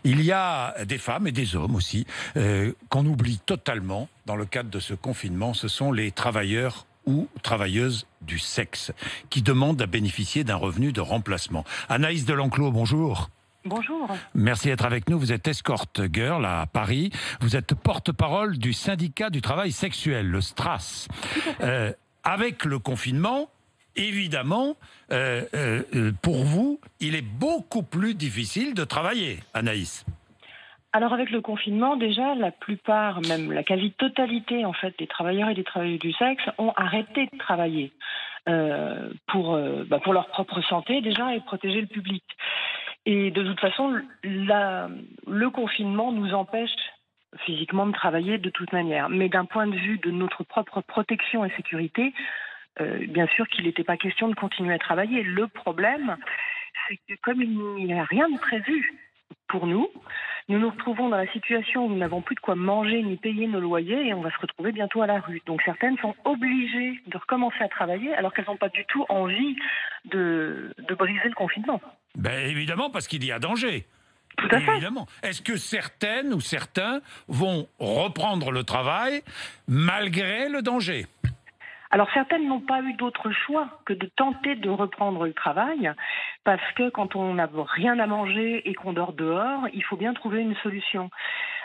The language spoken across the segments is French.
Il y a des femmes et des hommes aussi qu'on oublie totalement dans le cadre de ce confinement. Ce sont les travailleurs ou travailleuses du sexe qui demandent à bénéficier d'un revenu de remplacement. Anaïs Delenclos, bonjour. Bonjour. Merci d'être avec nous. Vous êtes escort girl à Paris. Vous êtes porte-parole du syndicat du travail sexuel, le STRAS. Avec le confinement, évidemment, pour vous, il est beaucoup plus difficile de travailler, Anaïs. Alors avec le confinement, déjà, la plupart, même la quasi-totalité en fait, des travailleurs et des travailleuses du sexe ont arrêté de travailler pour leur propre santé déjà et protéger le public. Et de toute façon, le confinement nous empêche physiquement de travailler de toute manière. Mais d'un point de vue de notre propre protection et sécurité, bien sûr qu'il n'était pas question de continuer à travailler. Le problème, c'est que comme il n'y a rien de prévu pour nous, nous nous retrouvons dans la situation où nous n'avons plus de quoi manger ni payer nos loyers et on va se retrouver bientôt à la rue. Donc certaines sont obligées de recommencer à travailler alors qu'elles n'ont pas du tout envie de briser le confinement. Ben évidemment, parce qu'il y a danger. Tout à fait. Évidemment. Est-ce que certaines ou certains vont reprendre le travail malgré le danger ? Alors certaines n'ont pas eu d'autre choix que de tenter de reprendre le travail parce que quand on n'a rien à manger et qu'on dort dehors, il faut bien trouver une solution.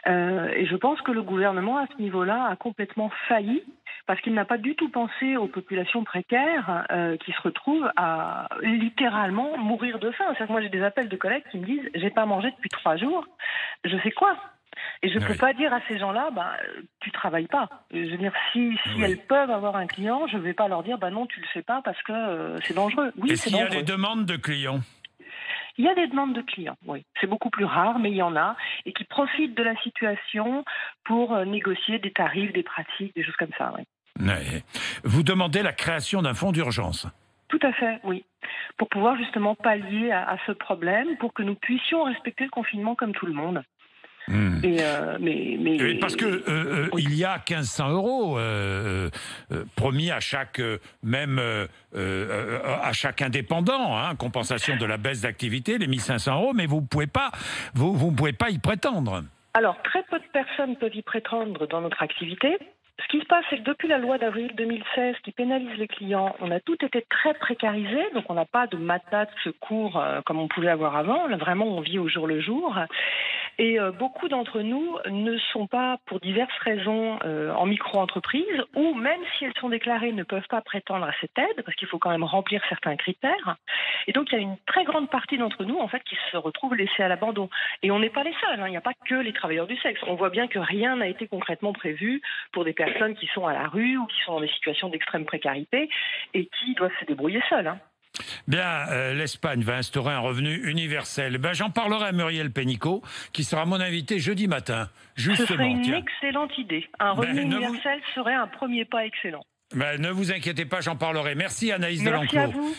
Et je pense que le gouvernement à ce niveau-là a complètement failli parce qu'il n'a pas du tout pensé aux populations précaires qui se retrouvent à littéralement mourir de faim. C'est-à-dire que moi j'ai des appels de collègues qui me disent « j'ai pas mangé depuis 3 jours, je fais quoi ?» Et je ne peux pas dire à ces gens-là, tu travailles pas. Je veux dire, si elles peuvent avoir un client, je ne vais pas leur dire, non, tu le fais pas parce que c'est dangereux. Oui, est-ce qu'il y a des demandes de clients ? Il y a des demandes de clients, oui. C'est beaucoup plus rare, mais il y en a, et qui profitent de la situation pour négocier des tarifs, des pratiques, des choses comme ça, oui. Ouais. Vous demandez la création d'un fonds d'urgence ? Tout à fait, oui. Pour pouvoir justement pallier à ce problème, pour que nous puissions respecter le confinement comme tout le monde. Parce que il y a 1 500 euros promis à chaque à chaque indépendant, compensation de la baisse d'activité, les 1 500 euros, mais vous pouvez pas y prétendre. Alors très peu de personnes peuvent y prétendre dans notre activité. Ce qui se passe, c'est que depuis la loi d'avril 2016 qui pénalise les clients, on a tout été très précarisé, donc on n'a pas de matelas de secours comme on pouvait avoir avant. Là, vraiment, on vit au jour le jour. Et beaucoup d'entre nous ne sont pas, pour diverses raisons, en micro-entreprise, ou même si elles sont déclarées, ne peuvent pas prétendre à cette aide, parce qu'il faut quand même remplir certains critères. Et donc, il y a une très grande partie d'entre nous, en fait, qui se retrouvent laissés à l'abandon. Et on n'est pas les seuls, il n'y a pas que les travailleurs du sexe. On voit bien que rien n'a été concrètement prévu pour des personnes qui sont à la rue ou qui sont dans des situations d'extrême précarité et qui doivent se débrouiller seuls. Bien, l'Espagne va instaurer un revenu universel. J'en parlerai à Muriel Pénicaud, qui sera mon invité jeudi matin. Justement, ce serait une excellente idée. Un revenu universel serait un premier pas excellent. Ne vous inquiétez pas, j'en parlerai. Merci Anaïs Delenclos. Merci à vous.